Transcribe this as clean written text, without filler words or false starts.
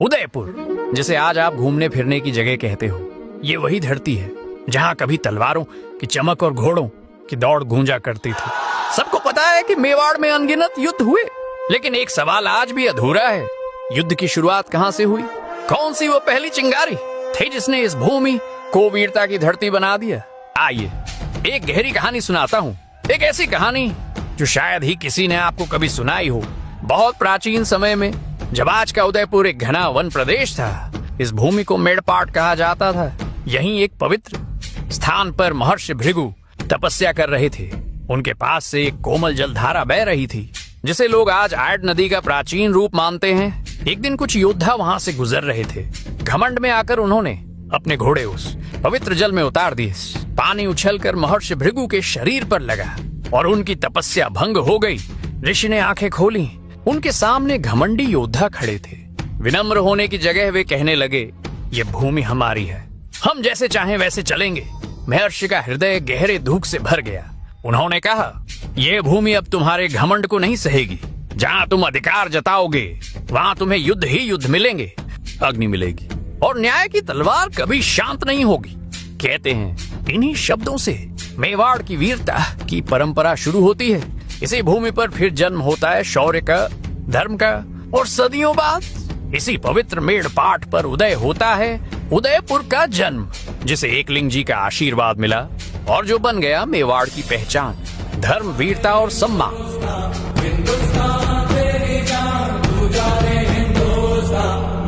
उदयपुर, जिसे आज आप घूमने फिरने की जगह कहते हो, ये वही धरती है जहाँ कभी तलवारों की चमक और घोड़ों की दौड़ गूंजा करती थी। सबको पता है कि मेवाड़ में अनगिनत युद्ध हुए, लेकिन एक सवाल आज भी अधूरा है। युद्ध की शुरुआत कहाँ से हुई? कौन सी वो पहली चिंगारी थी जिसने इस भूमि को वीरता की धरती बना दिया? आइए एक गहरी कहानी सुनाता हूँ, एक ऐसी कहानी जो शायद ही किसी ने आपको कभी सुनाई हो। बहुत प्राचीन समय में, जब आज का उदयपुर एक घना वन प्रदेश था, इस भूमि को मेड़पाट कहा जाता था। यहीं एक पवित्र स्थान पर महर्षि भृगु तपस्या कर रहे थे। उनके पास से एक कोमल जलधारा बह रही थी, जिसे लोग आज आयड नदी का प्राचीन रूप मानते हैं। एक दिन कुछ योद्धा वहां से गुजर रहे थे। घमंड में आकर उन्होंने अपने घोड़े उस पवित्र जल में उतार दिए। पानी उछलकर महर्षि भृगु के शरीर पर लगा और उनकी तपस्या भंग हो गई। ऋषि ने आंखें खोली। उनके सामने घमंडी योद्धा खड़े थे। विनम्र होने की जगह वे कहने लगे, ये भूमि हमारी है, हम जैसे चाहें वैसे चलेंगे। महर्षि का हृदय गहरे दुख से भर गया। उन्होंने कहा, ये भूमि अब तुम्हारे घमंड को नहीं सहेगी। जहाँ तुम अधिकार जताओगे वहाँ तुम्हें युद्ध ही युद्ध मिलेंगे, अग्नि मिलेगी और न्याय की तलवार कभी शांत नहीं होगी। कहते हैं इन्हीं शब्दों से मेवाड़ की वीरता की परंपरा शुरू होती है। इसी भूमि पर फिर जन्म होता है शौर्य का, धर्म का, और सदियों बाद इसी पवित्र मेड़पाट पर उदय होता है उदयपुर का जन्म, जिसे एकलिंग जी का आशीर्वाद मिला और जो बन गया मेवाड़ की पहचान, धर्म, वीरता और सम्मान। हिंदुस्तान तेरी जान, तू जाने हिंदुस्तान।